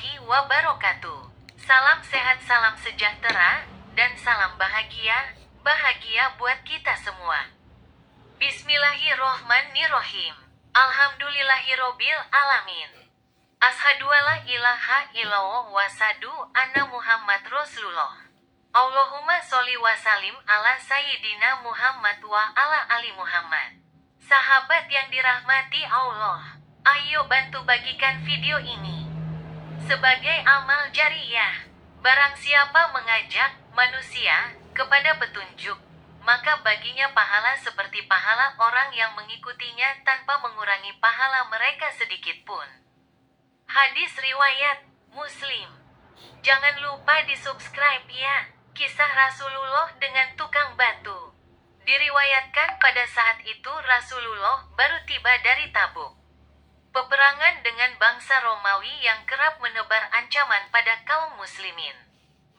warahmatullahi wabarakatuh. Salam sehat, salam sejahtera, dan salam bahagia. Bahagia buat kita semua. Bismillahirrohmanirrohim. Alhamdulillahirobbil alamin. Ashadu alla ilaha illallah wa sadu anna Muhammad Rasulullah. Allahumma sholli wa salim ala Sayyidina Muhammad wa ala ali Muhammad. Sahabat yang dirahmati Allah, ayo bantu bagikan video ini sebagai amal jariyah. Barang siapa mengajak manusia kepada petunjuk, maka baginya pahala seperti pahala orang yang mengikutinya tanpa mengurangi pahala mereka sedikit pun. Hadis riwayat Muslim. Jangan lupa di-subscribe ya. Kisah Rasulullah dengan tukang batu. Diriwayatkan pada saat itu Rasulullah baru tiba dari Tabuk. Peperangan dengan bangsa Romawi yang kerap menebar ancaman pada kaum muslimin.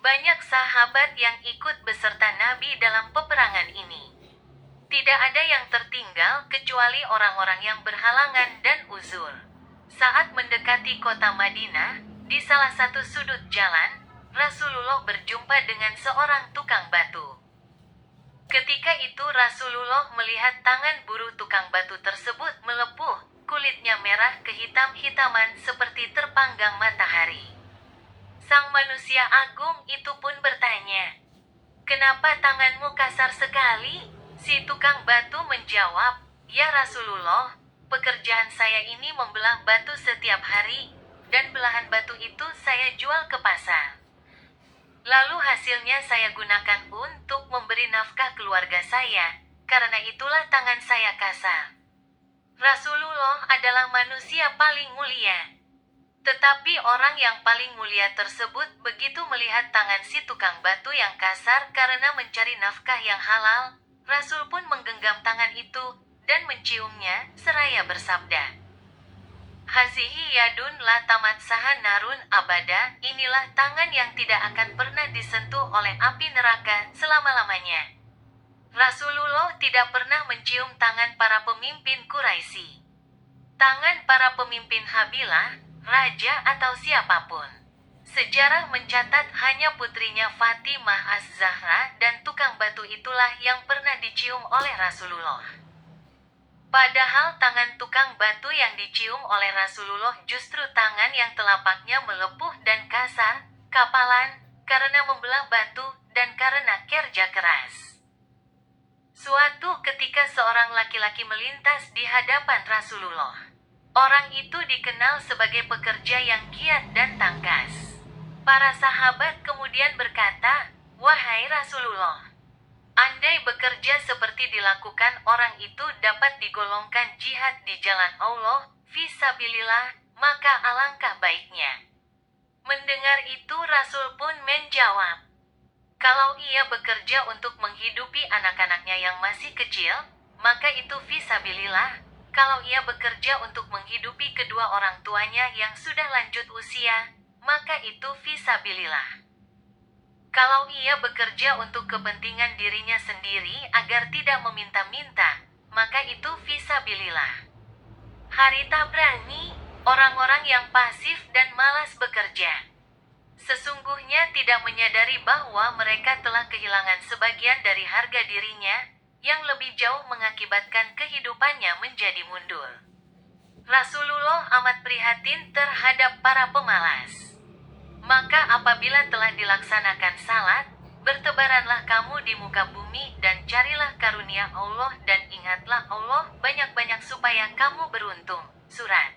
Banyak sahabat yang ikut beserta Nabi dalam peperangan ini. Tidak ada yang tertinggal kecuali orang-orang yang berhalangan dan uzur. Saat mendekati kota Madinah, di salah satu sudut jalan, Rasulullah berjumpa dengan seorang tukang batu. Ketika itu Rasulullah melihat tangan buruh tukang batu tersebut melepuh, kulitnya merah kehitam-hitaman seperti terpanggang matahari. Sang manusia agung itu pun bertanya, "Kenapa tanganmu kasar sekali?" Si tukang batu menjawab, "Ya Rasulullah, pekerjaan saya ini membelah batu setiap hari, dan belahan batu itu saya jual ke pasar. Lalu hasilnya saya gunakan untuk memberi nafkah keluarga saya, karena itulah tangan saya kasar." Rasulullah adalah manusia paling mulia. Tetapi orang yang paling mulia tersebut begitu melihat tangan si tukang batu yang kasar karena mencari nafkah yang halal, Rasul pun menggenggam tangan itu dan menciumnya seraya bersabda, "Hazihi yadun la tamat saha narun abada." Inilah tangan yang tidak akan pernah disentuh oleh api neraka selama-lamanya. Rasulullah tidak pernah mencium tangan para pemimpin Quraisy. Tangan para pemimpin Habilah, raja atau siapapun. Sejarah mencatat hanya putrinya Fatimah Az-Zahra dan tukang batu itulah yang pernah dicium oleh Rasulullah. Padahal tangan tukang batu yang dicium oleh Rasulullah justru tangan yang telapaknya melepuh dan kasar, kapalan, karena membelah batu, dan karena kerja keras. Suatu ketika seorang laki-laki melintas di hadapan Rasulullah. Orang itu dikenal sebagai pekerja yang giat dan tangkas. Para sahabat kemudian berkata, "Wahai Rasulullah, andai bekerja seperti dilakukan orang itu dapat digolongkan jihad di jalan Allah, fisabilillah, maka alangkah baiknya." Mendengar itu Rasul pun menjawab, "Kalau ia bekerja untuk menghidupi anak-anaknya yang masih kecil, maka itu fisabilillah. Kalau ia bekerja untuk menghidupi kedua orang tuanya yang sudah lanjut usia, maka itu fisabilillah. Kalau ia bekerja untuk kepentingan dirinya sendiri agar tidak meminta-minta, maka itu fisabilillah." Harita Tabrani, orang-orang yang pasif dan malas bekerja, sesungguhnya tidak menyadari bahwa mereka telah kehilangan sebagian dari harga dirinya, yang lebih jauh mengakibatkan kehidupannya menjadi mundur. Rasulullah amat prihatin terhadap para pemalas. Maka apabila telah dilaksanakan salat, bertebaranlah kamu di muka bumi dan carilah karunia Allah dan ingatlah Allah banyak-banyak supaya kamu beruntung. Surat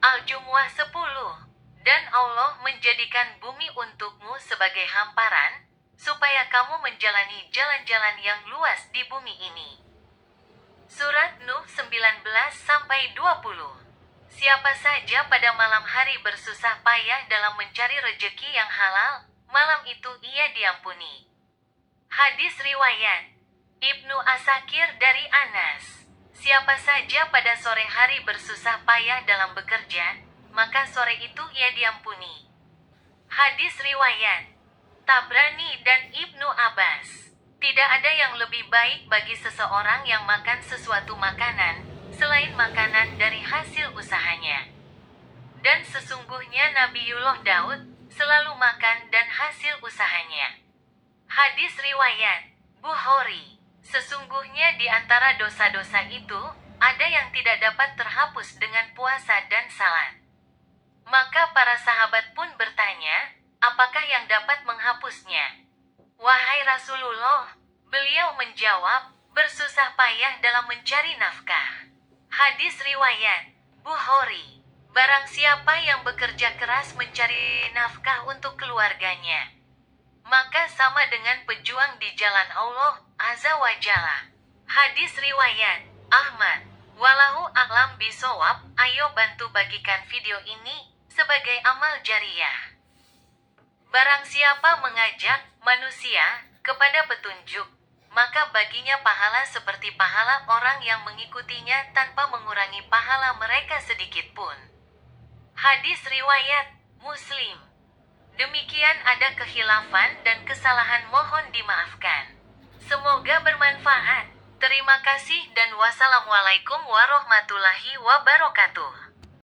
Al-Jumu'ah 10. Dan Allah menjadikan bumi untukmu sebagai hamparan, supaya kamu menjalani jalan-jalan yang luas di bumi ini. Surat Nuh 19-20. Siapa saja pada malam hari bersusah payah dalam mencari rejeki yang halal, malam itu ia diampuni. Hadis riwayat Ibnu Asakir dari Anas. Siapa saja pada sore hari bersusah payah dalam bekerja, maka sore itu ia diampuni. Hadis riwayat Tabrani dan Ibnu Abbas. Tidak ada yang lebih baik bagi seseorang yang makan sesuatu makanan, selain makanan dari hasil usahanya. Dan sesungguhnya Sesungguhnya Nabiullah Daud selalu makan dan hasil usahanya. Hadis riwayat Bukhari. Sesungguhnya di antara dosa-dosa itu, ada yang tidak dapat terhapus dengan puasa dan salat. Maka para sahabat pun bertanya, apakah yang dapat menghapusnya? Wahai Rasulullah, beliau menjawab, bersusah payah dalam mencari nafkah. Hadis riwayat Bukhari. Barang siapa yang bekerja keras mencari nafkah untuk keluarganya, maka sama dengan pejuang di jalan Allah Azza wa Jalla. Hadis riwayat Ahmad. Walahu a'lam bisawab. Ayo bantu bagikan video ini sebagai amal jariyah. Barang siapa mengajak manusia kepada petunjuk, maka baginya pahala seperti pahala orang yang mengikutinya tanpa mengurangi pahala mereka sedikit pun. Hadis riwayat Muslim. Demikian ada kekhilafan dan kesalahan, mohon dimaafkan. Semoga bermanfaat. Terima kasih dan wassalamualaikum warahmatullahi wabarakatuh.